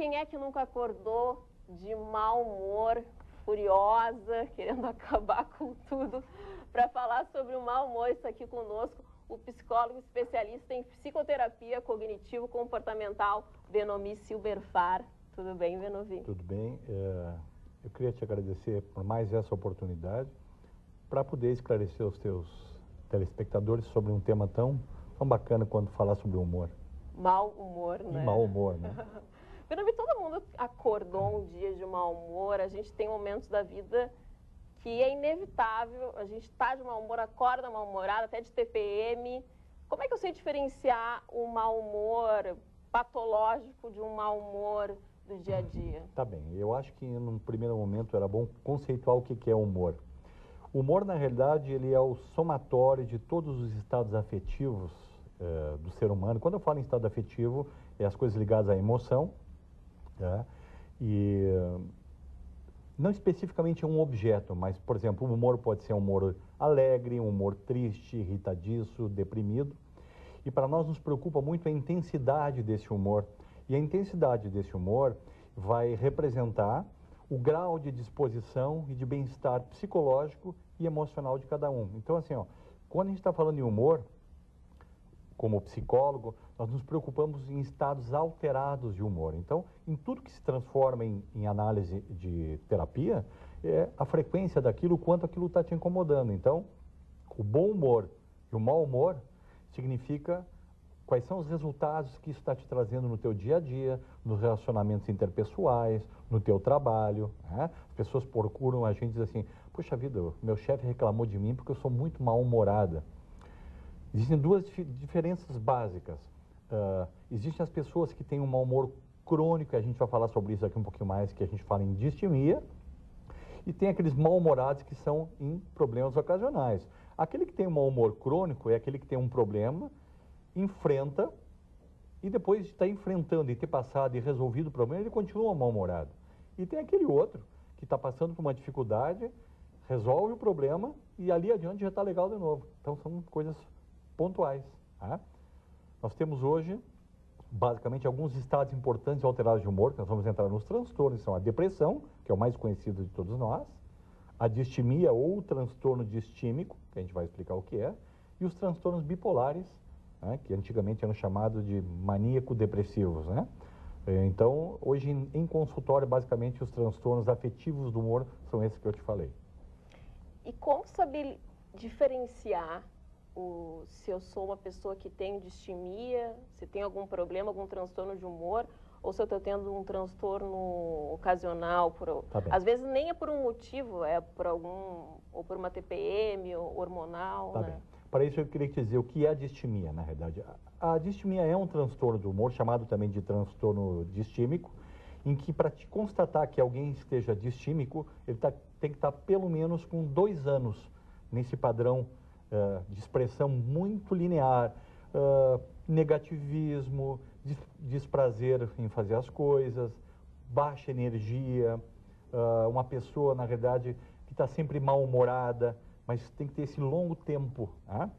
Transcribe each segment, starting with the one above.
quem é que nunca acordou de mau humor, furiosa, querendo acabar com tudo? Para falar sobre o mau humor, está aqui conosco o psicólogo especialista em psicoterapia cognitivo-comportamental, Venomi Silberfar. Tudo bem, Venomi? Tudo bem. Eu queria te agradecer por mais essa oportunidade para poder esclarecer os teus telespectadores sobre um tema tão bacana quanto falar sobre o humor. Mau humor, né? E mau humor, né? Venomi, todo mundo acordou um dia de mau humor. A gente tem momentos da vida que é inevitável, a gente está de mau humor, acorda mal-humorado, até de TPM. Como é que eu sei diferenciar o mau humor patológico de um mau humor do dia a dia? Tá bem, eu acho que num primeiro momento era bom conceituar o que é humor. O humor, na realidade, ele é o somatório de todos os estados afetivos do ser humano. Quando eu falo em estado afetivo, é as coisas ligadas à emoção, né? E não especificamente um objeto, mas, por exemplo, o humor pode ser um humor alegre, um humor triste, irritadiço, deprimido. E para nós nos preocupa muito a intensidade desse humor. E a intensidade desse humor vai representar o grau de disposição e de bem-estar psicológico e emocional de cada um. Então, assim, ó, quando a gente está falando em humor, como psicólogo, nós nos preocupamos em estados alterados de humor. Então, em tudo que se transforma em análise de terapia, é a frequência daquilo, o quanto aquilo está te incomodando. Então, o bom humor e o mau humor significa quais são os resultados que isso está te trazendo no teu dia a dia, nos relacionamentos interpessoais, no teu trabalho, né? As pessoas procuram a gente e dizem assim, puxa vida, meu chefe reclamou de mim porque eu sou muito mal-humorada. Existem duas diferenças básicas. Existem as pessoas que têm um mau humor crônico, e a gente vai falar sobre isso aqui um pouquinho mais, que a gente fala em distimia, e tem aqueles mal-humorados que são em problemas ocasionais. Aquele que tem um mau humor crônico é aquele que tem um problema, enfrenta, e depois de estar enfrentando e ter passado e resolvido o problema, ele continua mal-humorado. E tem aquele outro que está passando por uma dificuldade, resolve o problema e ali adiante já está legal de novo. Então são coisas pontuais. Tá? Nós temos hoje, basicamente, alguns estados importantes alterados de humor, que nós vamos entrar nos transtornos, são a depressão, que é o mais conhecido de todos nós, a distimia ou transtorno distímico, que a gente vai explicar o que é, e os transtornos bipolares, né, que antigamente eram chamados de maníaco-depressivos, né? Então, hoje em consultório, basicamente, os transtornos afetivos do humor são esses que eu te falei. E como saber diferenciar se eu sou uma pessoa que tem distimia, se tem algum problema, algum transtorno de humor, ou se eu estou tendo um transtorno ocasional, às vezes nem é por um motivo, é por ou por uma TPM, ou hormonal, tá, né? Bem. Para isso eu queria te dizer o que é a distimia, na verdade. A distimia é um transtorno do humor, chamado também de transtorno distímico, em que para te constatar que alguém esteja distímico, ele tem que estar pelo menos com 2 anos nesse padrão de expressão muito linear, negativismo, desprazer em fazer as coisas, baixa energia, uma pessoa, na verdade, que está sempre mal-humorada, mas tem que ter esse longo tempo. Né?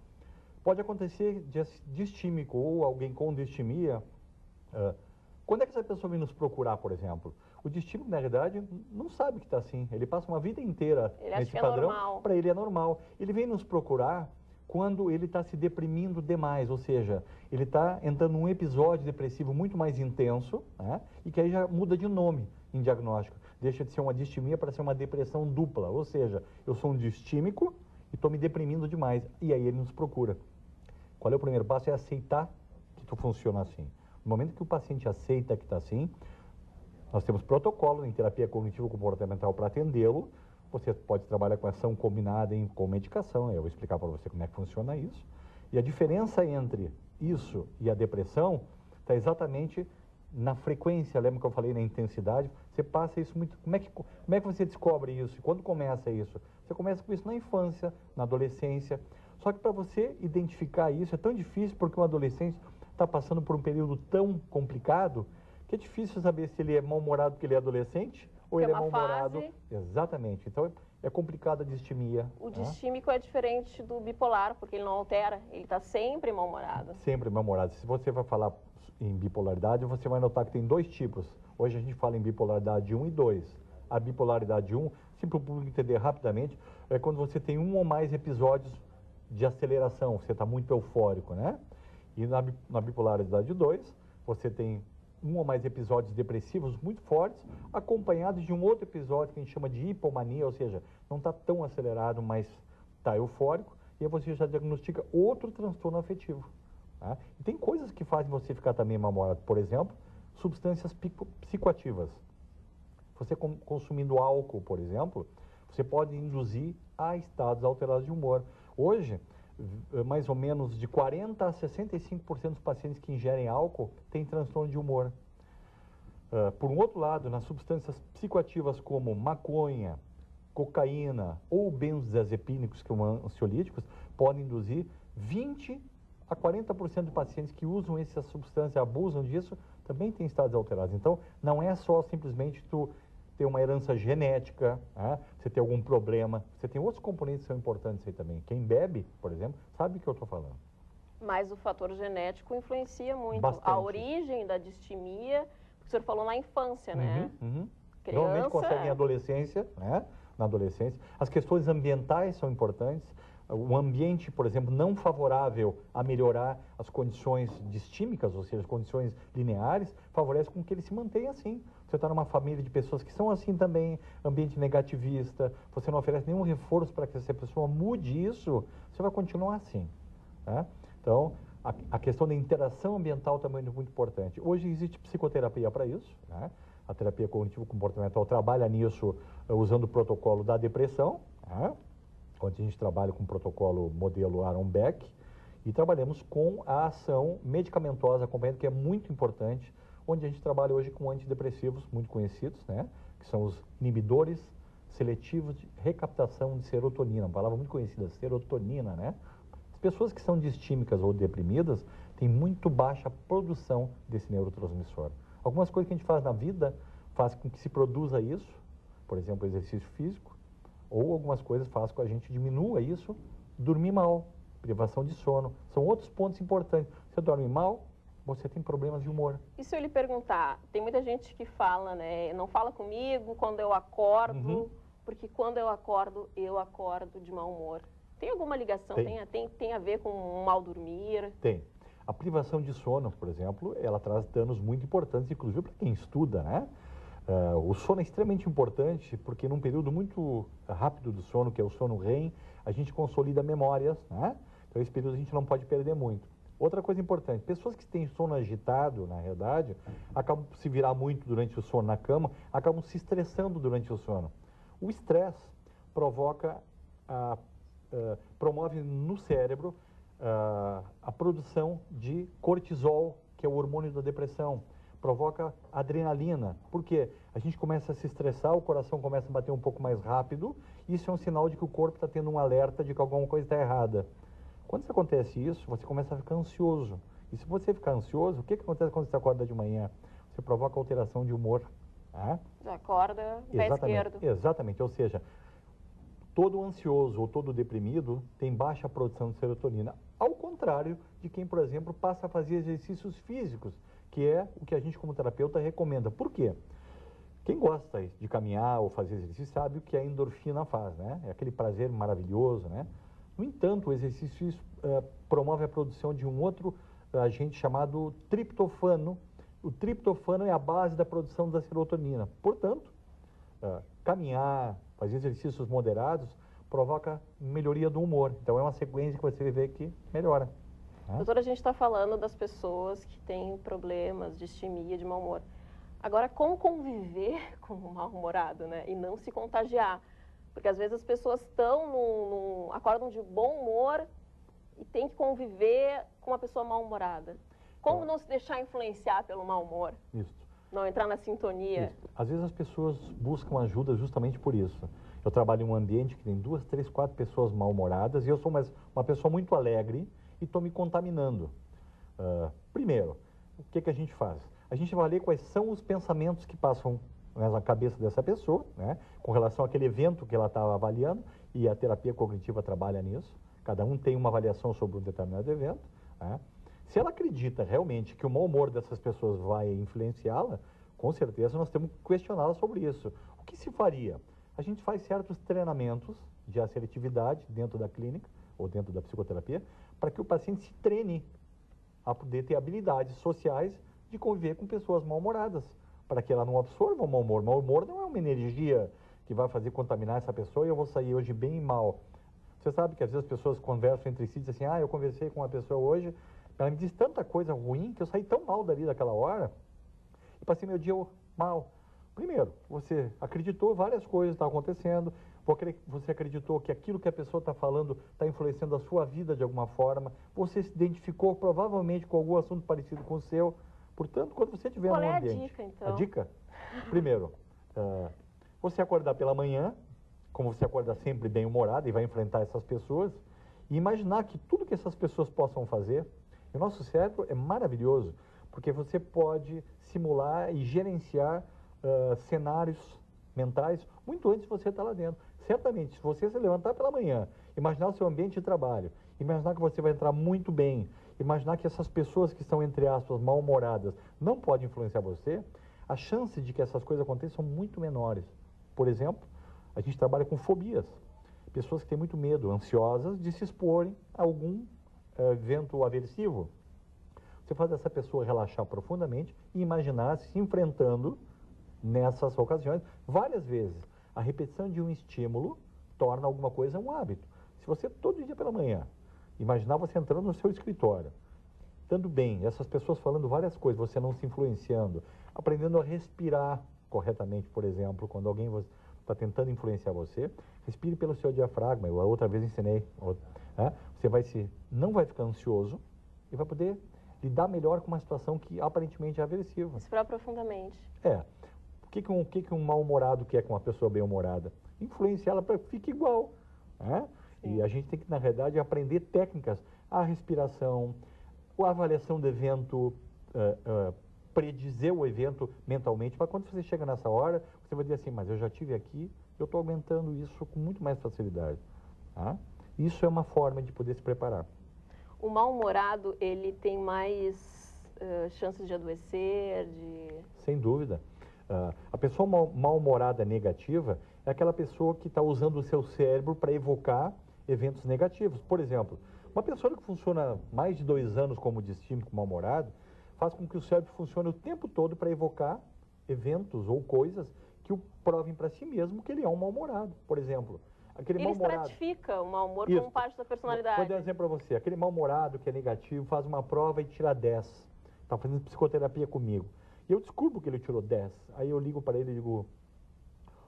Pode acontecer de distímico ou alguém com distimia. Quando é que essa pessoa vem nos procurar, por exemplo? O distímico, na realidade, não sabe que está assim. Ele passa uma vida inteira nesse padrão. Para ele é normal. Ele vem nos procurar quando ele está se deprimindo demais, ou seja, ele está entrando num episódio depressivo muito mais intenso, né? E que aí já muda de nome em diagnóstico. Deixa de ser uma distimia para ser uma depressão dupla, ou seja, eu sou um distímico e estou me deprimindo demais. E aí ele nos procura. Qual é o primeiro passo? É aceitar que tu funciona assim. No momento que o paciente aceita que está assim, nós temos protocolo em terapia cognitivo-comportamental para atendê-lo. Você pode trabalhar com ação combinada com medicação, eu vou explicar para você como é que funciona isso. E a diferença entre isso e a depressão está exatamente na frequência, lembra que eu falei na intensidade? Você passa isso muito... Como é que você descobre isso? E quando começa isso? Você começa com isso na infância, na adolescência. Só que para você identificar isso é tão difícil porque um adolescente está passando por um período tão complicado que é difícil saber se ele é mal-humorado porque ele é adolescente ou ele é mal-humorado. Exatamente. Então é complicado a distimia. O distímico é diferente do bipolar, porque ele não altera, ele está sempre mal-humorado. Sempre mal-humorado. Se você vai falar em bipolaridade, você vai notar que tem dois tipos. Hoje a gente fala em bipolaridade 1 e 2. A bipolaridade 1, se para o público entender rapidamente, é quando você tem um ou mais episódios de aceleração, você está muito eufórico, né? E na bipolaridade 2, você tem um ou mais episódios depressivos muito fortes, acompanhados de um outro episódio que a gente chama de hipomania, ou seja, não está tão acelerado, mas está eufórico, e aí você já diagnostica outro transtorno afetivo. Tá? E tem coisas que fazem você ficar também mal-humorado, por exemplo, substâncias psicoativas. Você consumindo álcool, por exemplo, você pode induzir a estados alterados de humor. Hoje, mais ou menos de 40% a 65% dos pacientes que ingerem álcool têm transtorno de humor. Por um outro lado, nas substâncias psicoativas como maconha, cocaína ou benzodiazepínicos, que são ansiolíticos, podem induzir 20% a 40% de pacientes que usam essa substância, abusam disso, também têm estados alterados. Então, não é só simplesmente tu ter uma herança genética, né? Você ter algum problema, você tem outros componentes que são importantes aí também. Quem bebe, por exemplo, sabe o que eu estou falando. Mas o fator genético influencia muito. Bastante. A origem da distimia, o senhor falou na infância, né? Criança... Normalmente conseguem em adolescência, né? Na adolescência. As questões ambientais são importantes. O ambiente, por exemplo, não favorável a melhorar as condições distímicas, ou seja, as condições lineares, favorece com que ele se mantenha assim. Você está numa família de pessoas que são assim também, ambiente negativista, você não oferece nenhum reforço para que essa pessoa mude isso, você vai continuar assim. Tá? Então, a questão da interação ambiental também é muito importante. Hoje existe psicoterapia para isso, né? A terapia cognitivo-comportamental trabalha nisso usando o protocolo da depressão, né? Onde a gente trabalha com o protocolo modelo Aaron Beck e trabalhamos com a ação medicamentosa acompanhada, que é muito importante, onde a gente trabalha hoje com antidepressivos muito conhecidos, né? Que são os inibidores seletivos de recaptação de serotonina, uma palavra muito conhecida, serotonina, né? As pessoas que são distímicas ou deprimidas têm muito baixa produção desse neurotransmissor. Algumas coisas que a gente faz na vida faz com que se produza isso, por exemplo, exercício físico, ou algumas coisas fazem com que a gente diminua isso, dormir mal, privação de sono. São outros pontos importantes. Você dorme mal, você tem problemas de humor. E se eu lhe perguntar, tem muita gente que fala, né, não fala comigo quando eu acordo, porque quando eu acordo de mau humor. Tem alguma ligação, tem a ver com um mal dormir? Tem. A privação de sono, por exemplo, ela traz danos muito importantes, inclusive para quem estuda, né? O sono é extremamente importante porque num período muito rápido do sono, que é o sono REM, a gente consolida memórias, né? Então esse período a gente não pode perder muito. Outra coisa importante, pessoas que têm sono agitado, na realidade, acabam por se virar muito durante o sono na cama, acabam se estressando durante o sono. O estresse promove no cérebro a produção de cortisol, que é o hormônio da depressão. Provoca adrenalina. Por quê? A gente começa a se estressar, o coração começa a bater um pouco mais rápido, isso é um sinal de que o corpo está tendo um alerta de que alguma coisa está errada. Quando acontece isso, você começa a ficar ansioso. E se você ficar ansioso, o que acontece quando você acorda de manhã? Você provoca alteração de humor. Tá? Já acorda pé esquerdo. Exatamente, ou seja, todo ansioso ou todo deprimido tem baixa produção de serotonina. Ao contrário de quem, por exemplo, passa a fazer exercícios físicos, que é o que a gente como terapeuta recomenda. Por quê? Quem gosta de caminhar ou fazer exercício sabe o que a endorfina faz, né? É aquele prazer maravilhoso, né? No entanto, o exercício promove a produção de um outro agente chamado triptofano. O triptofano é a base da produção da serotonina. Portanto, caminhar, fazer exercícios moderados, provoca melhoria do humor. Então, é uma sequência que você vê que melhora. Doutora, a gente está falando das pessoas que têm problemas de distimia, de mau humor. Agora, como conviver com um mal-humorado, né? E não se contagiar? Porque às vezes as pessoas acordam de bom humor e tem que conviver com uma pessoa mal-humorada. Como não se deixar influenciar pelo mau humor? Isso. Não entrar na sintonia? Isso. Às vezes as pessoas buscam ajuda justamente por isso. Eu trabalho em um ambiente que tem 2, 3, 4 pessoas mal-humoradas e eu sou uma pessoa muito alegre e estou me contaminando. Primeiro, o que a gente faz? A gente vai ler quais são os pensamentos que passam na cabeça dessa pessoa, né, com relação àquele evento que ela estava avaliando, e a terapia cognitiva trabalha nisso. Cada um tem uma avaliação sobre um determinado evento. Né? Se ela acredita realmente que o mau humor dessas pessoas vai influenciá-la, com certeza nós temos que questioná-la sobre isso. O que se faria? A gente faz certos treinamentos de assertividade dentro da clínica ou dentro da psicoterapia para que o paciente se treine a poder ter habilidades sociais de conviver com pessoas mal-humoradas, para que ela não absorva o mau humor. O mau humor não é uma energia que vai fazer contaminar essa pessoa e eu vou sair hoje bem e mal. Você sabe que às vezes as pessoas conversam entre si e dizem assim, eu conversei com uma pessoa hoje, ela me disse tanta coisa ruim que eu saí tão mal dali daquela hora e passei meu dia mal. Primeiro, você acreditou várias coisas estão acontecendo, você acreditou que aquilo que a pessoa está falando está influenciando a sua vida de alguma forma, você se identificou provavelmente com algum assunto parecido com o seu. Portanto, quando você estiver Qual num é a ambiente... dica, então? A dica? Primeiro, você acordar pela manhã, como você acorda sempre bem-humorado e vai enfrentar essas pessoas, e imaginar que tudo que essas pessoas possam fazer, o nosso cérebro é maravilhoso, porque você pode simular e gerenciar cenários mentais muito antes de você estar lá dentro. Certamente, se você se levantar pela manhã, imaginar o seu ambiente de trabalho, imaginar que você vai entrar muito bem, imaginar que essas pessoas que estão, entre aspas, mal-humoradas não podem influenciar você, a chance de que essas coisas aconteçam são muito menores. Por exemplo, a gente trabalha com fobias. Pessoas que têm muito medo, ansiosas de se exporem a algum evento aversivo. Você faz essa pessoa relaxar profundamente e imaginar se enfrentando nessas ocasiões várias vezes. A repetição de um estímulo torna alguma coisa um hábito. Se você todo dia pela manhã imaginar você entrando no seu escritório, estando bem, essas pessoas falando várias coisas, você não se influenciando, aprendendo a respirar corretamente, por exemplo, quando alguém está tentando influenciar você, respire pelo seu diafragma. Eu a outra vez ensinei. Você não vai ficar ansioso e vai poder lidar melhor com uma situação que aparentemente é aversiva. Respirar profundamente. O que um mal-humorado quer com uma pessoa bem-humorada? Influenciar ela para que fique igual. E a gente tem que, na verdade, aprender técnicas, a respiração, a avaliação do evento, predizer o evento mentalmente, para quando você chega nessa hora, você vai dizer assim, mas eu já estive aqui, eu estou aguentando isso com muito mais facilidade. Isso é uma forma de poder se preparar. O mal-humorado, ele tem mais chances de adoecer, Sem dúvida. A pessoa mal-humorada negativa é aquela pessoa que está usando o seu cérebro para evocar eventos negativos. Por exemplo, uma pessoa que funciona mais de 2 anos como distímico mal-humorado faz com que o cérebro funcione o tempo todo para evocar eventos ou coisas que o provem para si mesmo que ele é um mal-humorado. Por exemplo, aquele ele mal-humorado... estratifica o mau humor como parte da personalidade. Vou dar um exemplo para você. Aquele mal-humorado que é negativo faz uma prova e tira 10. Está fazendo psicoterapia comigo. E eu descubro que ele tirou 10. Aí eu ligo para ele e digo,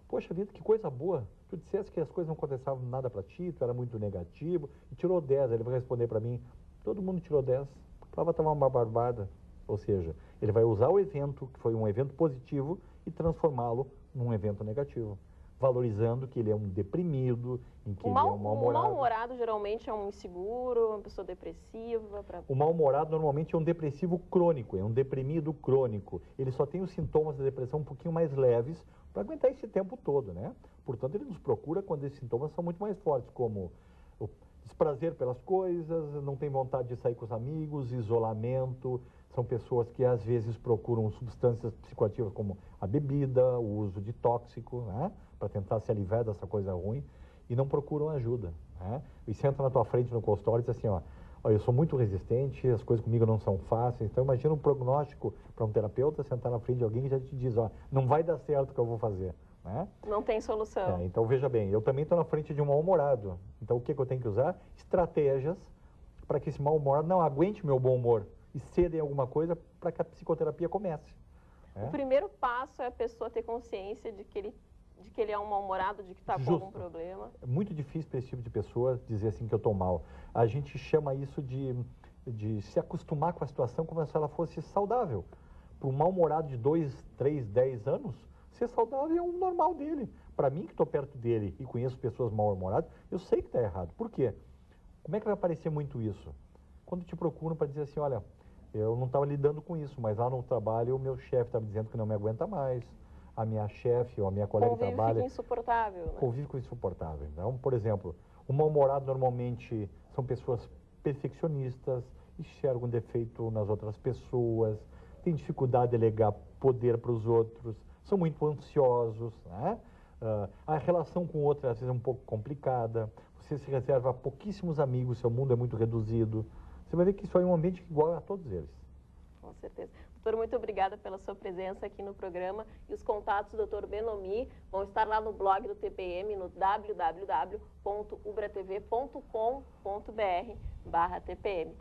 poxa vida, que coisa boa. Tu disseste que as coisas não aconteciam nada para ti, tu era muito negativo, e tirou 10. Aí ele vai responder para mim, todo mundo tirou 10. A prova estava uma barbada. Ou seja, ele vai usar o evento, que foi um evento positivo, e transformá-lo num evento negativo. Valorizando que ele é um deprimido, em que ele é um mal-humorado. O mal-humorado geralmente é um inseguro, uma pessoa depressiva. O mal-humorado normalmente é um depressivo crônico, é um deprimido crônico. Ele só tem os sintomas da depressão um pouquinho mais leves para aguentar esse tempo todo, né? Portanto, ele nos procura quando esses sintomas são muito mais fortes, como o desprazer pelas coisas, não tem vontade de sair com os amigos, isolamento. São pessoas que às vezes procuram substâncias psicoativas como a bebida, o uso de tóxico, né? Para tentar se aliviar dessa coisa ruim, e não procuram ajuda. E senta na tua frente no consultório e diz assim, eu sou muito resistente, as coisas comigo não são fáceis. Então imagina um prognóstico para um terapeuta sentar na frente de alguém que já te diz, não vai dar certo o que eu vou fazer. Não tem solução. Então veja bem, eu também estou na frente de um mal-humorado. Então o que eu tenho que usar? Estratégias para que esse mal-humorado não aguente meu bom humor e ceda em alguma coisa para que a psicoterapia comece. O primeiro passo é a pessoa ter consciência de que ele é um mal-humorado, de que está com algum problema. É muito difícil para esse tipo de pessoa dizer assim que eu estou mal. A gente chama isso de se acostumar com a situação como se ela fosse saudável. Para um mal-humorado de 2, 3, 10 anos, ser saudável é o normal dele. Para mim, que estou perto dele e conheço pessoas mal-humoradas, eu sei que está errado. Por quê? Como é que vai aparecer muito isso? Quando te procuram para dizer assim, olha, eu não estava lidando com isso, mas lá no trabalho o meu chefe estava dizendo que não me aguenta mais, a minha chefe ou a minha colega de trabalho... Convive insuportável, né? Convive com insuportável. Então, por exemplo, o mal-humorado normalmente são pessoas perfeccionistas, enxergam defeito nas outras pessoas, têm dificuldade de delegar poder para os outros, são muito ansiosos, né? A relação com o outro às vezes é um pouco complicada, você se reserva a pouquíssimos amigos, seu mundo é muito reduzido. Você vai ver que isso é um ambiente igual a todos eles. Com certeza. Doutor, muito obrigada pela sua presença aqui no programa. E os contatos do Dr. Benomi vão estar lá no blog do TPM, no www.ubratv.com.br/TPM.